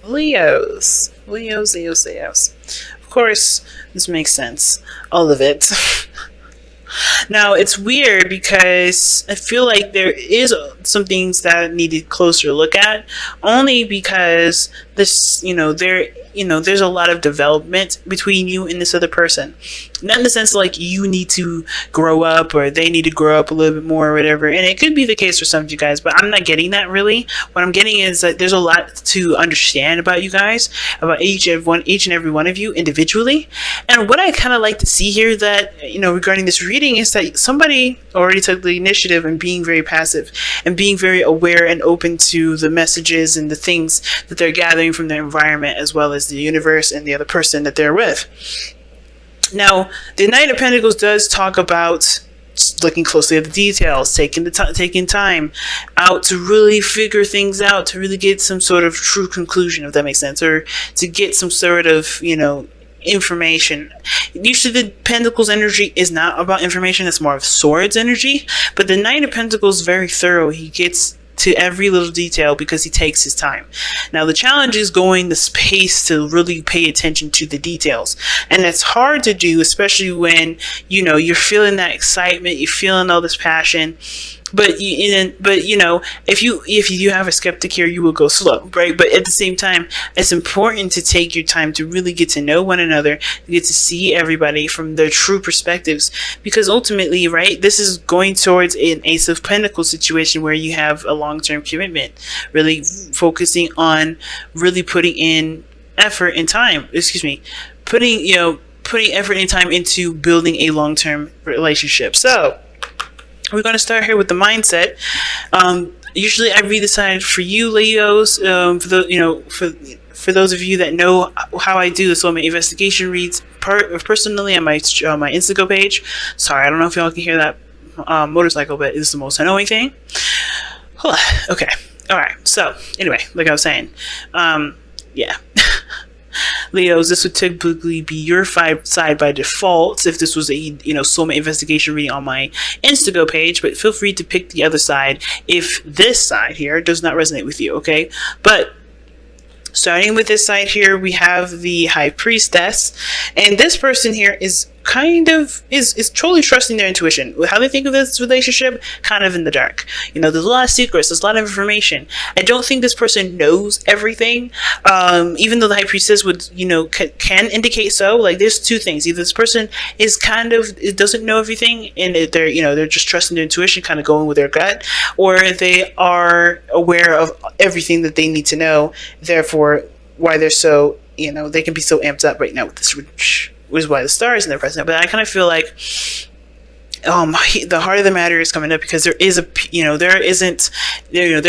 Leos. Of course, this makes sense. All of it. Now, it's weird because I feel like there is some things that needed closer look at, only because this, there's a lot of development between you and this other person. Not in the sense like you need to grow up or they need to grow up a little bit more or whatever. And it could be the case for some of you guys, but I'm not getting that really. What I'm getting is that there's a lot to understand about you guys, about each and every one of you individually. And what I kind of like to see here that, regarding this reading is that somebody already took the initiative and being very passive and being very aware and open to the messages and the things that they're gathering from their environment as well as the universe and the other person that they're with. Now, the Knight of Pentacles does talk about looking closely at the details, taking time out to really figure things out, to really get some sort of true conclusion, if that makes sense, or to get some sort of, information. Usually the Pentacles energy is not about information, it's more of Swords energy, but the Knight of Pentacles is very thorough. He gets to every little detail because he takes his time. Now the challenge is going the space to really pay attention to the details, and it's hard to do, especially when you're feeling that excitement, you're feeling all this passion. But if you have a skeptic here, you will go slow, right? But at the same time, it's important to take your time to really get to know one another, get to see everybody from their true perspectives, because ultimately, right, this is going towards an Ace of Pentacles situation where you have a long-term commitment, really focusing on really putting in effort and time. Putting effort and time into building a long-term relationship. So we're going to start here with the mindset. Usually I read the side for you, Leos, for those of you that know how I do the soulmate investigation reads personally on my Instagram page. Sorry, I don't know if y'all can hear that motorcycle, but it's the most annoying thing. Okay. All right. So anyway, like I was saying, yeah. Leos, this would typically be your side by default if this was a soulmate investigation reading on my Instagram page, but feel free to pick the other side if this side here does not resonate with you, okay? But starting with this side here, we have the High Priestess, and this person here is totally trusting their intuition. How they think of this relationship, kind of in the dark. There's a lot of secrets, there's a lot of information. I don't think this person knows everything, even though the High Priestess would, can indicate so. Like, there's two things: either this person is it doesn't know everything, and they're just trusting their intuition, kind of going with their gut, or they are aware of everything that they need to know. Therefore, why they're so, they can be so amped up right now with this, which is why the star is in their present. But I kind of feel like the heart of the matter is coming up because there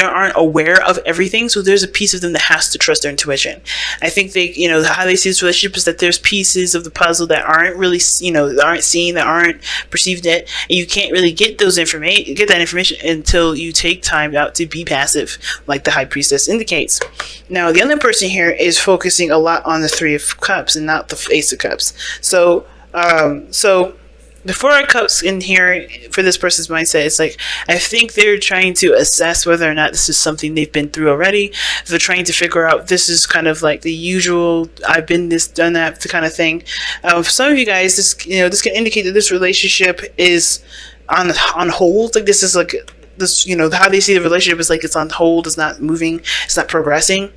aren't aware of everything, so there's a piece of them that has to trust their intuition. I think they, how they see this relationship is that there's pieces of the puzzle that aren't really, that aren't seen, that aren't perceived yet, and you can't really get that information until you take time out to be passive, like the High Priestess indicates. Now, the other person here is focusing a lot on the Three of Cups and not the Ace of Cups. So the Four of Cups in here for this person's mindset is like, I think they're trying to assess whether or not this is something they've been through already. They're trying to figure out, this is kind of like the usual, I've been this, done that, the kind of thing. For some of you guys, this can indicate that this relationship is on hold. Like, this is like this, how they see the relationship is like it's on hold, it's not moving, it's not progressing.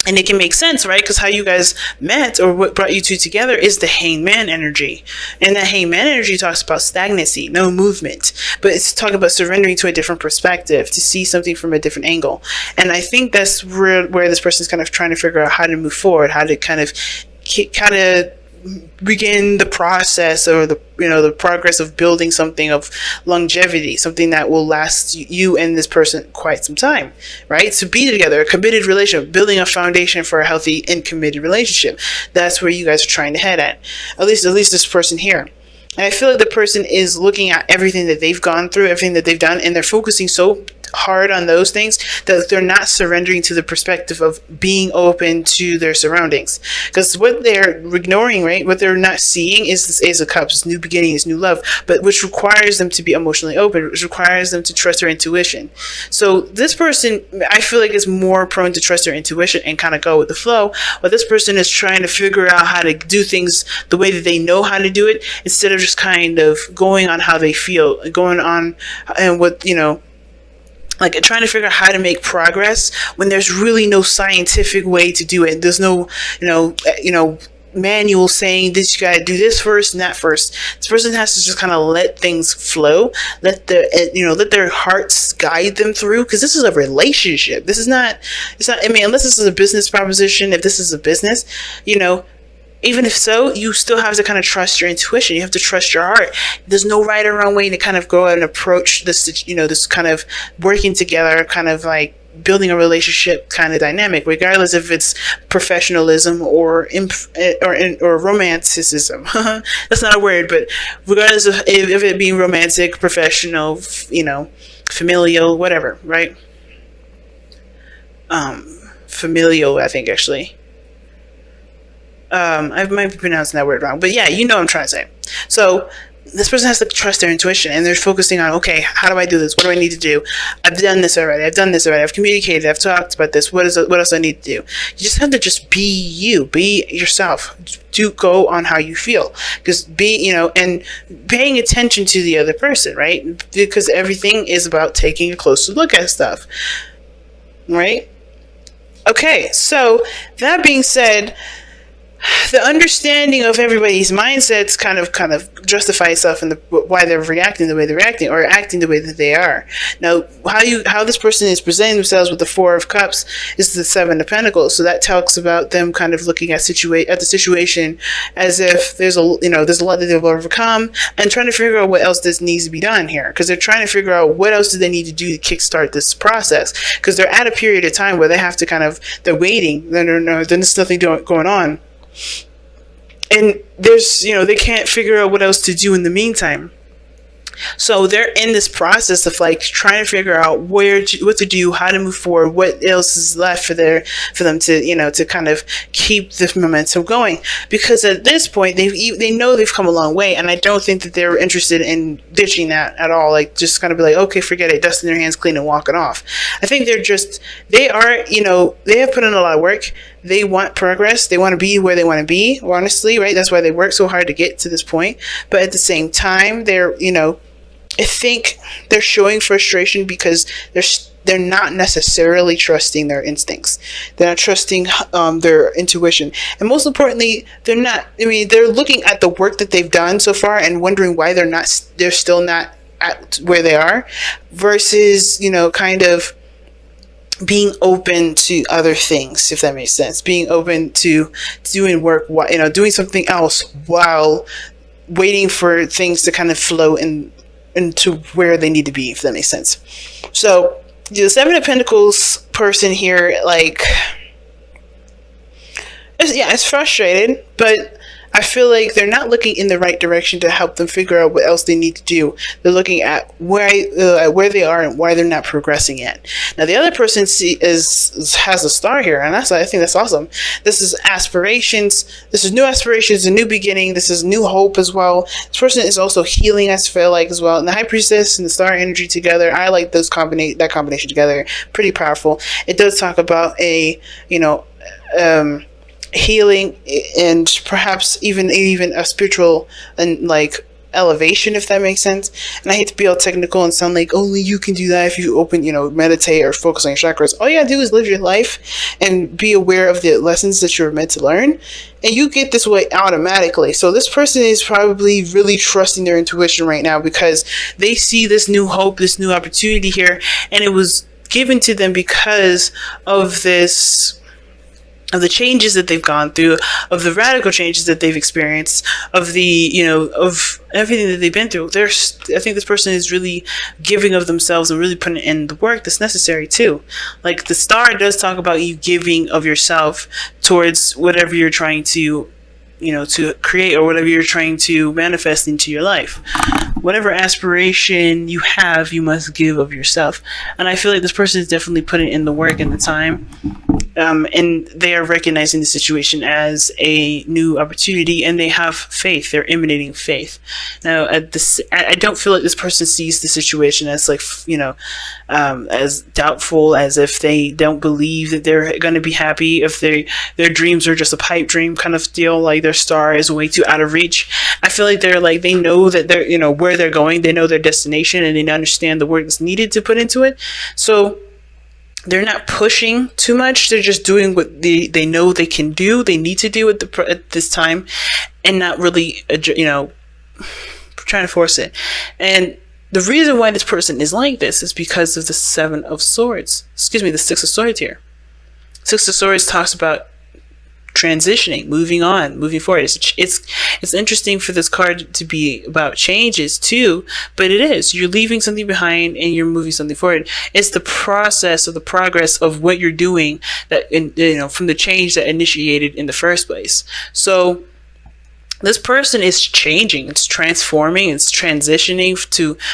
And it can make sense, right? Because how you guys met, or what brought you two together, is the Hangman energy. And that Hangman energy talks about stagnancy, no movement. But it's talking about surrendering to a different perspective, to see something from a different angle. And I think that's where this person's kind of trying to figure out how to move forward, how to kind of begin the process, or the progress of building something of longevity, something that will last you and this person quite some time, right? To be together, a committed relationship, building a foundation for a healthy and committed relationship. That's where you guys are trying to head at least this person here. And I feel like the person is looking at everything that they've gone through, everything that they've done, and they're focusing so hard on those things, that they're not surrendering to the perspective of being open to their surroundings. Because what they're ignoring, right, what they're not seeing is this Ace of Cups, this new beginning, this new love, but which requires them to be emotionally open, which requires them to trust their intuition. So this person, I feel like, is more prone to trust their intuition and kind of go with the flow, while this person is trying to figure out how to do things the way that they know how to do it, instead of just kind of going on how they feel, going on and what, like trying to figure out how to make progress when there's really no scientific way to do it. There's no, manual saying this, you gotta do this first and that first. This person has to just kind of let things flow, let their hearts guide them through, because this is a relationship. It's not, I mean, unless this is a business proposition, if this is a business, even if so, you still have to kind of trust your intuition. You have to trust your heart. There's no right or wrong way to kind of go and approach this, this kind of working together, kind of like building a relationship kind of dynamic, regardless if it's professionalism or romanticism. That's not a word, but regardless of if it being romantic, professional, familial, whatever, right? Familial, I think, actually. I might be pronouncing that word wrong, but yeah, you know what I'm trying to say. So this person has to trust their intuition, and they're focusing on, okay, how do I do this? What do I need to do? I've done this already. I've communicated. I've talked about this. What else do I need to do? You just have to just be you, be yourself. To go on how you feel, because and paying attention to the other person, right? Because everything is about taking a closer look at stuff, right? Okay, so that being said, the understanding of everybody's mindsets kind of justify itself in why they're reacting the way they're reacting, or acting the way that they are. Now, how this person is presenting themselves with the Four of Cups is the Seven of Pentacles. So that talks about them kind of looking at the situation as if there's a lot that they've overcome, and trying to figure out what else needs to be done here, because they're trying to figure out what else do they need to do to kickstart this process, because they're at a period of time where they have to they're waiting. There's nothing going on. And there's, they can't figure out what else to do in the meantime. So they're in this process of like trying to figure out what to do, how to move forward, what else is left for them to, to kind of keep this momentum going. Because at this point, they know they've come a long way, and I don't think that they're interested in ditching that at all. Like, just kind of be like, okay, forget it, dusting their hands clean and walking off. I think they have put in a lot of work. They want progress. They want to be where they want to be, honestly, right? That's why they work so hard to get to this point. But at the same time, I think they're showing frustration because they're not necessarily trusting their instincts. They're not trusting their intuition. And most importantly, they're looking at the work that they've done so far and wondering why they're still not at where they are, versus, kind of being open to other things, if that makes sense. Being open to doing work, doing something else while waiting for things to kind of flow into where they need to be, if that makes sense. So the Seven of Pentacles person here, like, it's frustrated, but I feel like they're not looking in the right direction to help them figure out what else they need to do. They're looking at where they are and why they're not progressing yet. Now, the other person has a star here, and I think that's awesome. This is aspirations. This is new aspirations, a new beginning. This is new hope as well. This person is also healing, I feel like, as well. And the High Priestess and the star energy together, I like that combination together. Pretty powerful. It does talk about healing and perhaps even a spiritual and like elevation, if that makes sense. And I hate to be all technical and sound like only you can do that if you meditate or focus on your chakras. All you gotta do is live your life and be aware of the lessons that you're meant to learn, and you get this way automatically. So this person is probably really trusting their intuition right now, because they see this new hope, this new opportunity here, and it was given to them because of of the changes that they've gone through, of the radical changes that they've experienced, of of everything that they've been through. I think this person is really giving of themselves and really putting in the work that's necessary too. Like, the star does talk about you giving of yourself towards whatever you're trying to, to create, or whatever you're trying to manifest into your life. whatever aspiration you have, you must give of yourself. And I feel like this person is definitely putting in the work and the time. And they are recognizing the situation as a new opportunity, and they have faith. They're emanating faith. Now, I don't feel like this person sees the situation as like, as doubtful, as if they don't believe that they're going to be happy, if their dreams are just a pipe dream kind of deal, like their star is way too out of reach. I feel like they know that they're, where they're going, they know their destination, and they understand the work that's needed to put into it. So they're not pushing too much. They're just doing what they know they can do, they need to do at this time, and not really, trying to force it. And the reason why this person is like this is because of the the 6 of Swords here. 6 of Swords talks about transitioning, moving on, moving forward. It's interesting for this card to be about changes too, but it is. You're leaving something behind and you're moving something forward. It's the process of the progress of what you're doing that, from the change that initiated in the first place. So this person is changing, it's transforming, it's transitioning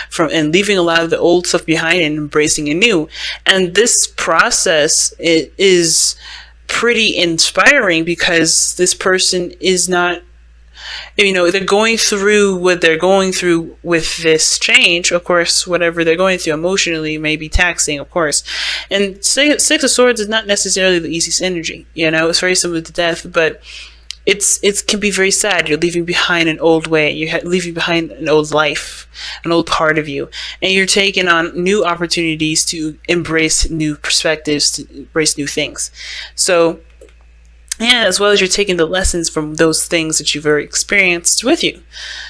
from and leaving a lot of the old stuff behind and embracing a new. And this process is pretty inspiring, because this person is not, they're going through what they're going through with this change. Of course, whatever they're going through emotionally may be taxing, of course. And 6 of Swords is not necessarily the easiest energy. It's very similar to death, but it can be very sad. You're leaving behind an old way. You're leaving behind an old life, an old part of you, and you're taking on new opportunities to embrace new perspectives, to embrace new things. So, yeah, as well as you're taking the lessons from those things that you've already experienced with you.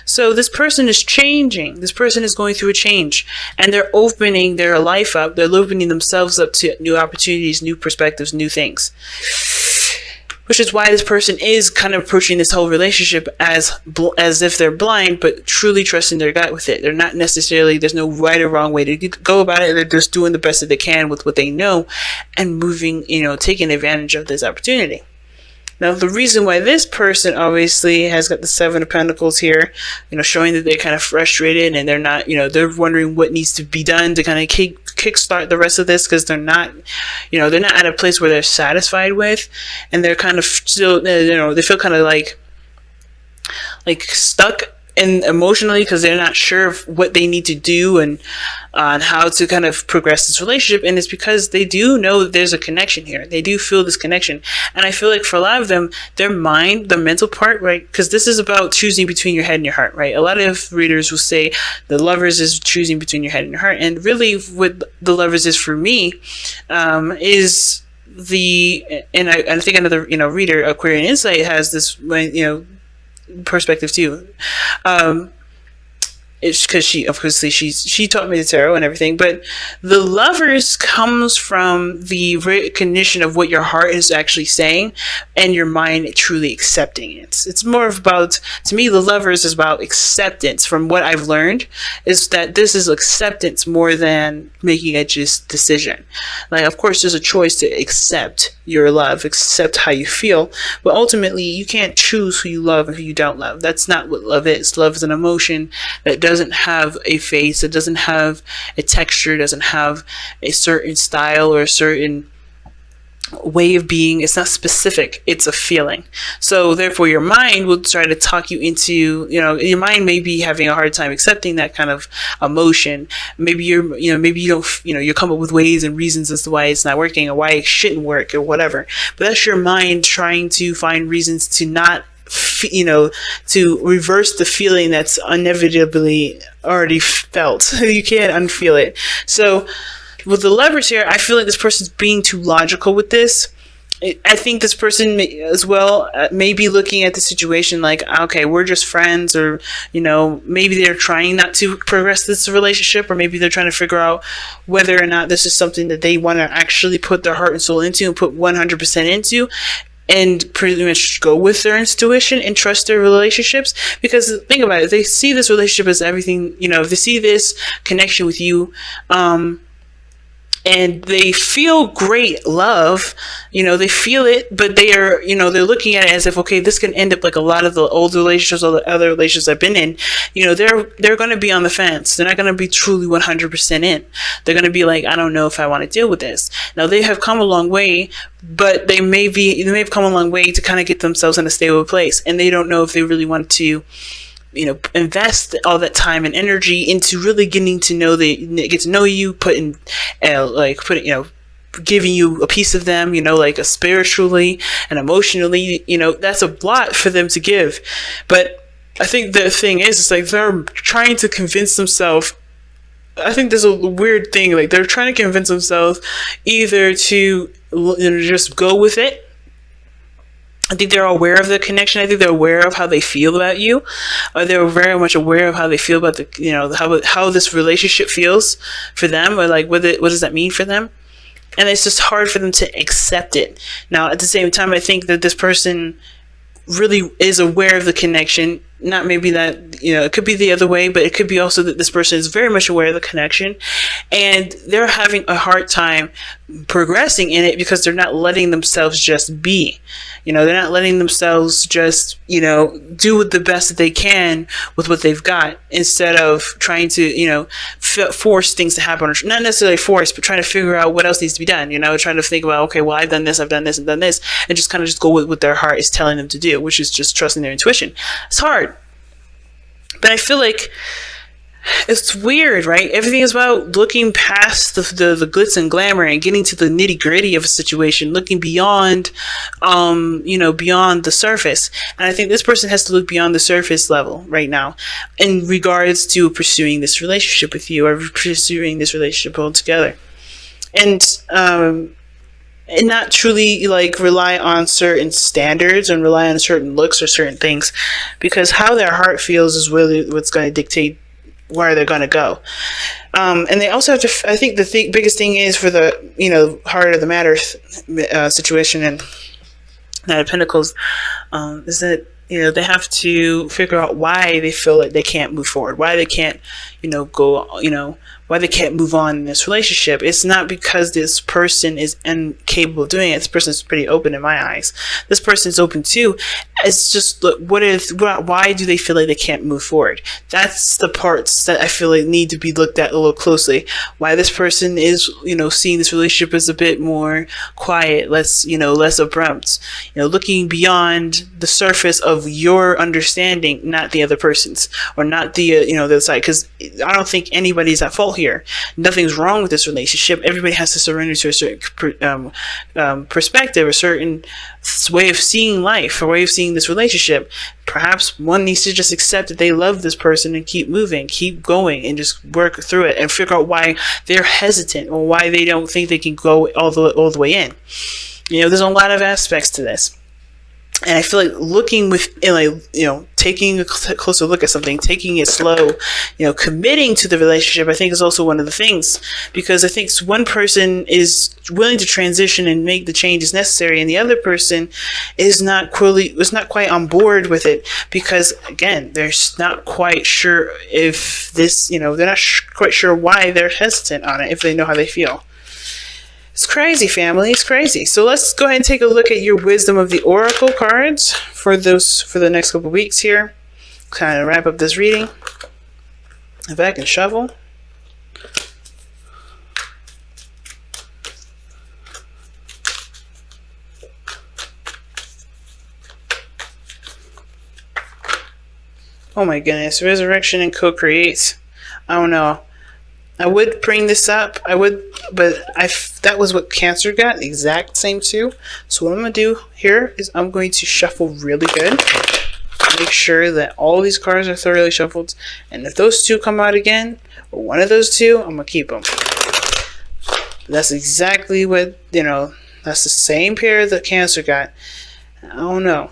So this person is changing. This person is going through a change, and they're opening their life up. They're opening themselves up to new opportunities, new perspectives, new things. Which is why this person is kind of approaching this whole relationship as if they're blind, but truly trusting their gut with it. They're not necessarily, there's no right or wrong way to go about it. They're just doing the best that they can with what they know and moving, taking advantage of this opportunity. Now, the reason why this person obviously has got the 7 of Pentacles here, showing that they're kind of frustrated and they're not, they're wondering what needs to be done to kind of kickstart the rest of this, because they're not at a place where they're satisfied with, and they're kind of still, they feel kind of like stuck emotionally, because they're not sure of what they need to do and on how to kind of progress this relationship. And it's because they do know that there's a connection here. They do feel this connection. And I feel like for a lot of them, their mind, the mental part, right? Because this is about choosing between your head and your heart, right? A lot of readers will say the Lovers is choosing between your head and your heart. And really what the Lovers is for me, is and I think another, reader, Aquarian Insight, has this, perspective too. It's because she taught me the tarot and everything, but the Lovers comes from the recognition of what your heart is actually saying and your mind truly accepting it. It's more about, to me, the Lovers is about acceptance. From what I've learned, is that this is acceptance more than making a just decision. Like, of course, there's a choice to accept your love, accept how you feel, but ultimately you can't choose who you love and who you don't love. That's not what love is. Love is an emotion that doesn't have a face, it doesn't have a texture, doesn't have a certain style or a certain way of being. It's not specific, it's a feeling. So therefore your mind will try to talk you into, your mind may be having a hard time accepting that kind of emotion. Maybe maybe you don't, you come up with ways and reasons as to why it's not working or why it shouldn't work or whatever, but that's your mind trying to find reasons to not, to reverse the feeling that's inevitably already felt. You can't unfeel it. So with the Lovers here, I feel like this person's being too logical with this. I think this person as well may be looking at the situation like, okay, we're just friends, or maybe they're trying not to progress this relationship, or maybe they're trying to figure out whether or not this is something that they want to actually put their heart and soul into and put 100% into, and pretty much go with their intuition and trust their relationships. Because think about it, they see this relationship as everything, if they see this connection with you, and they feel great love. They feel it, but they are, they're looking at it as if, okay, this can end up like a lot of the old relationships or the other relationships I've been in. They're going to be on the fence. They're not going to be truly 100% in. They're going to be like, I don't know if I want to deal with this. Now, they have come a long way, but they may have come a long way to kind of get themselves in a stable place, and they don't know if they really want to invest all that time and energy into really getting to know get to know you, giving you a piece of them, like spiritually and emotionally, that's a lot for them to give. But I think the thing is, it's like they're trying to convince themselves. I think there's a weird thing, like they're trying to convince themselves either to just go with it. I think they're aware of the connection. I think they're aware of how they feel about you, or they're very much aware of how they feel about how this relationship feels for them, or like what does that mean for them. And it's just hard for them to accept it. Now, at the same time, I think that this person really is aware of the connection. Not maybe that, it could be the other way, but it could be also that this person is very much aware of the connection, and they're having a hard time progressing in it because they're not letting themselves just be. They're not letting themselves just, do the best that they can with what they've got, instead of trying to, force things to happen. Or not necessarily force, but trying to figure out what else needs to be done. Trying to think about, okay, well, I've done this, and done this, and just kind of just go with what their heart is telling them to do, which is just trusting their intuition. It's hard. But I feel like it's weird, right? Everything is about looking past the glitz and glamour and getting to the nitty gritty of a situation, looking beyond, beyond the surface. And I think this person has to look beyond the surface level right now in regards to pursuing this relationship with you, or pursuing this relationship altogether. And not truly like rely on certain standards and rely on certain looks or certain things, because how their heart feels is really what's going to dictate where they're going to go. And they also have to, I think the biggest thing is for the, heart of the matter situation and Knight of Pentacles, is that, they have to figure out why they feel like they can't move forward, why they can't, why they can't move on in this relationship. It's not because this person is incapable of doing it. This person is pretty open in my eyes. This person is open too. It's just, look, why do they feel like they can't move forward? That's the parts that I feel like need to be looked at a little closely. Why this person is, seeing this relationship as a bit more quiet, less abrupt, looking beyond the surface of your understanding, not the other person's, or not the, the other side. Because I don't think anybody's at fault here. Nothing's wrong with this relationship. Everybody has to surrender to a certain perspective, a certain way of seeing life, a way of seeing this relationship. Perhaps one needs to just accept that they love this person and keep moving, keep going, and just work through it and figure out why they're hesitant or why they don't think they can go all the way in. There's a lot of aspects to this. And I feel like looking taking a closer look at something, taking it slow, committing to the relationship, I think is also one of the things, because I think one person is willing to transition and make the changes necessary, and the other person is not quite on board with it, because again, they're not quite sure if this, they're not quite sure why they're hesitant on it, if they know how they feel. It's crazy, family. It's crazy. So let's go ahead and take a look at your Wisdom of the Oracle cards for the next couple of weeks here. Kind of wrap up this reading. If I can shovel. Oh my goodness. Resurrection and co-create. I don't know. I would bring this up. But that was what Cancer got. The exact same too. So what I'm going to do here is I'm going to shuffle really good. Make sure that all these cards are thoroughly shuffled. And if those two come out again, or one of those two, I'm going to keep them. That's exactly what, that's the same pair that Cancer got. I don't know.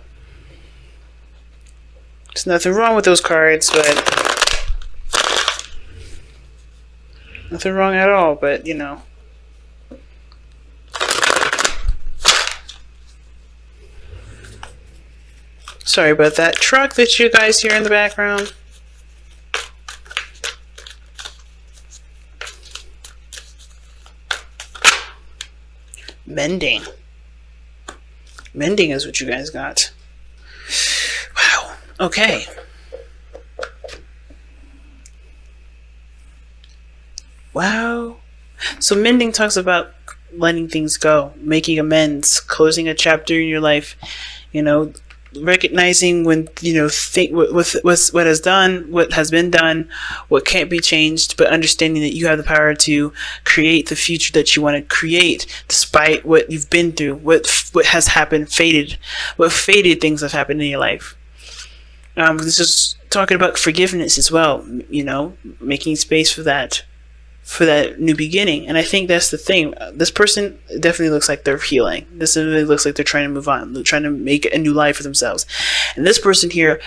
There's nothing wrong with those cards, but nothing wrong at all, but sorry about that truck that you guys hear in the background. mending. Mending is what you guys got. Wow. Okay. Wow. So mending talks about letting things go, making amends, closing a chapter in your life, recognizing when, think what has done, what has been done, what can't be changed, but understanding that you have the power to create the future that you want to create, despite what you've been through, what has happened, what faded things have happened in your life. This is talking about forgiveness as well, making space for that new beginning. And I think that's the thing. This person definitely looks like they're healing. This really looks like they're trying to move on. They're trying to make a new life for themselves. And this person here,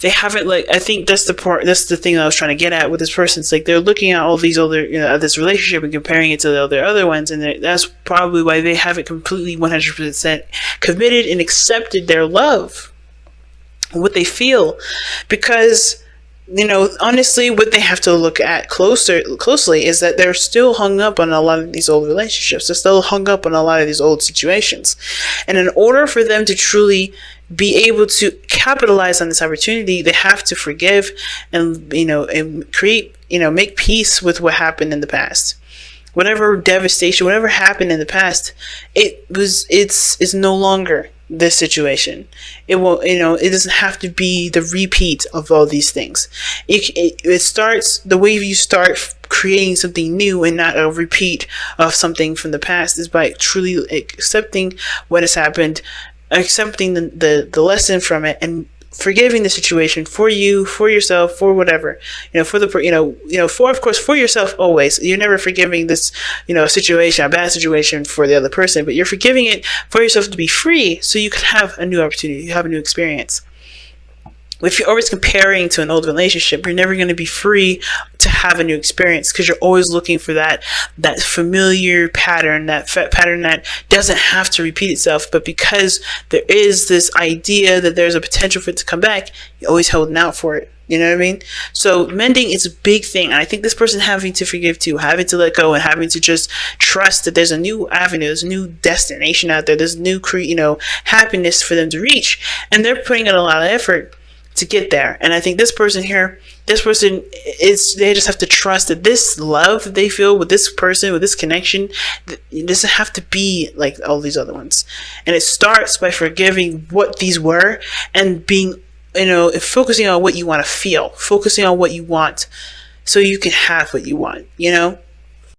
they haven't, I think that's the thing that I was trying to get at with this person. It's like they're looking at all these other, this relationship and comparing it to the other ones. And that's probably why they haven't completely 100% committed and accepted their love, what they feel. Because honestly, what they have to look at closely is that they're still hung up on a lot of these old relationships. They're still hung up on a lot of these old situations. And in order for them to truly be able to capitalize on this opportunity, they have to forgive and, and create, make peace with what happened in the past. Whatever devastation, whatever happened in the past, it's no longer this situation. It won't, it doesn't have to be the repeat of all these things. It starts, the way you start creating something new and not a repeat of something from the past is by truly accepting what has happened, accepting the lesson from it, and forgiving the situation for you, for yourself, for whatever, for of course, for yourself always. You're never forgiving this, situation, a bad situation for the other person, but you're forgiving it for yourself to be free so you can have a new opportunity, you have a new experience. If you're always comparing to an old relationship, you're never going to be free to have a new experience, because you're always looking for that familiar pattern, that pattern that doesn't have to repeat itself. But because there is this idea that there's a potential for it to come back, you're always holding out for it. You know what I mean? So mending is a big thing. And I think this person having to forgive too, having to let go, and having to just trust that there's a new avenue, there's a new destination out there, there's new, happiness for them to reach. And they're putting in a lot of effort to get there. And I think this person here, they just have to trust that this love they feel with this person, with this connection, it doesn't have to be like all these other ones. And it starts by forgiving what these were and being, focusing on what you want to feel, focusing on what you want, so you can have what you want,